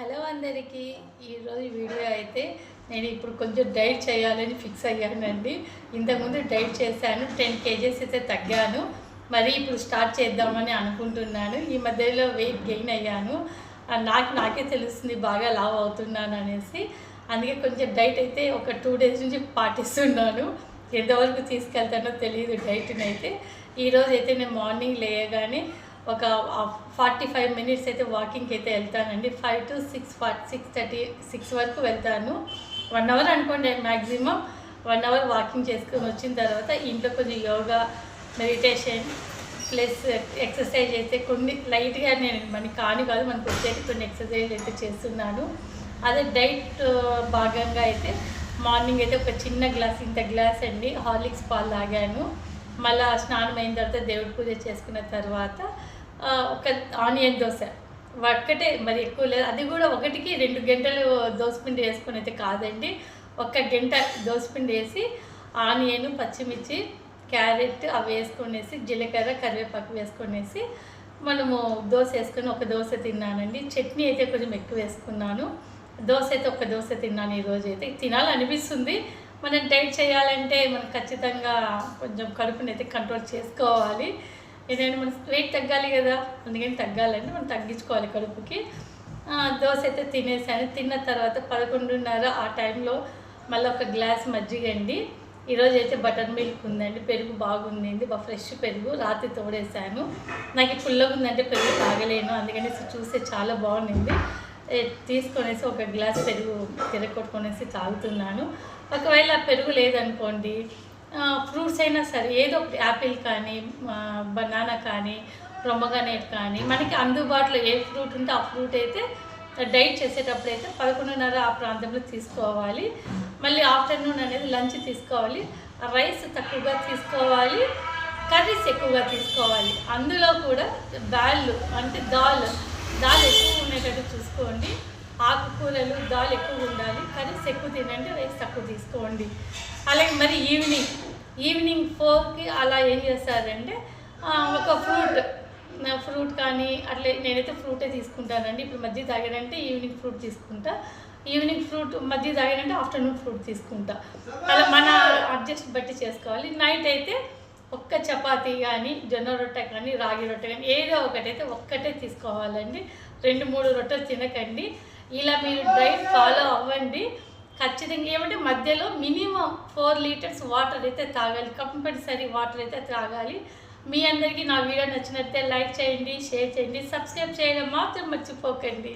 Hello అందరికీ. ఈరోజు video అయితే నేను ఇప్పుడు కొంచెం డైట్ చేయాలని ఫిక్స్ అయ్యానండి. ఇంతకుముందు డైట్ చేశాను, 10 kgs అయితే తగ్గాను. మరి ఇప్పుడు స్టార్ట్ చేద్దామని అనుకుంటున్నాను. ఈ మధ్యలో వెయిట్ గెయిన్ అయ్యాను. నాకే తెలుస్తుంది బాగా లావ్ అవుతున్నాను అనేసి. అందుకే కొంచెం డైట్ అయితే ఒక 2 days నుంచి పాటిస్తున్నాను. ఎంతవరకు తీసుకెళ్తానో తెలియదు డైట్ని అయితే. ఈరోజు అయితే నేను మార్నింగ్ లేయగానే ఒక 45 minutes అయితే వాకింగ్కి అయితే వెళ్తానండి. 5 to 6:30 6 వరకు వెళ్తాను. 1 hour అనుకోండి మ్యాక్సిమం. 1 hour వాకింగ్ చేసుకొని వచ్చిన తర్వాత ఇంట్లో కొంచెం యోగా, మెడిటేషన్ ప్లస్ ఎక్సర్సైజ్ అయితే కొన్ని లైట్గా నేను మనకి కాదు మనకు వచ్చేది కొన్ని ఎక్సర్సైజ్ అయితే చేస్తున్నాను. అదే డైట్ భాగంగా అయితే మార్నింగ్ అయితే ఒక చిన్న గ్లాస్, ఇంత గ్లాస్ అండి హార్లిక్స్ పాలు తాగాను. మళ్ళీ స్నానం అయిన తర్వాత దేవుడి పూజ చేసుకున్న తర్వాత ఒక ఆనియన్ దోశ ఒక్కటే, మరి ఎక్కువ లేదు. అది కూడా 1కి 2 గంటలు దోసపిండి వేసుకొని అయితే కాదండి, 1 గంట దోసపిండి వేసి ఆనియన్, పచ్చిమిర్చి, క్యారెట్ అవి వేసుకొనేసి జీలకర్ర, కరివేపాకు వేసుకొనేసి మనము దోశ వేసుకొని ఒక దోశ తిన్నానండి. చట్నీ అయితే కొంచెం ఎక్కువ వేసుకున్నాను. దోశ అయితే ఒక దోశ తిన్నాను. ఈరోజు అయితే తినాలనిపిస్తుంది. మనం డైట్ చేయాలంటే మనం ఖచ్చితంగా కొంచెం కడుపుని అయితే కంట్రోల్ చేసుకోవాలి. ఏదైనా మనం వెయిట్ తగ్గాలి కదా, అందుకని తగ్గాలంటే మనం తగ్గించుకోవాలి కడుపుకి. దోశ అయితే తినేసాను. తిన్న తర్వాత 11:30 ఆ టైంలో మళ్ళీ ఒక గ్లాస్ మజ్జిగ అండి. ఈరోజు అయితే బటర్ మిల్క్ ఉందండి, పెరుగు బాగుంది, ఫ్రెష్ పెరుగు రాత్రి తోడేసాను. నాకు పుల్లగా ఉందంటే పెరుగు తాగలేను, అందుకని చూస్తే చాలా బాగుంది. తీసుకొనేసి ఒక గ్లాస్ పెరుగు తిరగొట్టుకొనేసి తాగుతున్నాను. ఒకవేళ పెరుగు లేదనుకోండి, ఫ్రూట్స్ అయినా సరే ఏదో ఒకటి, యాపిల్ కానీ, బనానా కానీ, పొమగ్రనేట్ కానీ, మనకి అందుబాటులో ఏ ఫ్రూట్ ఉంటే ఆ ఫ్రూట్ అయితే డైట్ చేసేటప్పుడు అయితే 11:30 ఆ ప్రాంతంలో తీసుకోవాలి. మళ్ళీ ఆఫ్టర్నూన్ అనేది లంచ్ తీసుకోవాలి. రైస్ తక్కువగా తీసుకోవాలి, కర్రీస్ ఎక్కువగా తీసుకోవాలి. అందులో కూడా బ్యాళ్ళు అంటే దాల్ ఎక్కువ ఉండేటట్టు చూసుకోండి. ఆకుకూరలు, దాల్ ఎక్కువ ఉండాలి, కర్రీస్ ఎక్కువ తినండి, రైస్ తక్కువ తీసుకోండి. అలాగే మరి ఈవినింగ్ 4కి అలా ఏం చేస్తారంటే ఒక ఫ్రూట్ కానీ అట్లా, నేనైతే ఫ్రూటే తీసుకుంటానండి. ఇప్పుడు మధ్య తాగానంటే ఈవినింగ్ ఫ్రూట్ తీసుకుంటా, ఈవినింగ్ ఫ్రూట్ మధ్య తాగానంటే ఆఫ్టర్నూన్ ఫ్రూట్ తీసుకుంటా. అలా మన అడ్జస్ట్ బట్టి చేసుకోవాలి. నైట్ అయితే ఒక్క చపాతీ కానీ, జొన్న రొట్టె కానీ, రాగి రొట్టె కానీ ఏదో ఒకటైతే ఒక్కటే తీసుకోవాలండి. 2-3 రొట్టెలు తినకండి. ఇలా మీరు డైట్ ఫాలో అవ్వండి. ఖచ్చితంగా ఏమంటే మధ్యలో మినిమం 4 liters వాటర్ అయితే తాగాలి, కంపల్సరీ వాటర్ అయితే తాగాలి. మీ అందరికీ నా వీడియో నచ్చినట్లయితే లైక్ చేయండి, షేర్ చేయండి, సబ్స్క్రైబ్ చేయడం మాత్రం మర్చిపోకండి.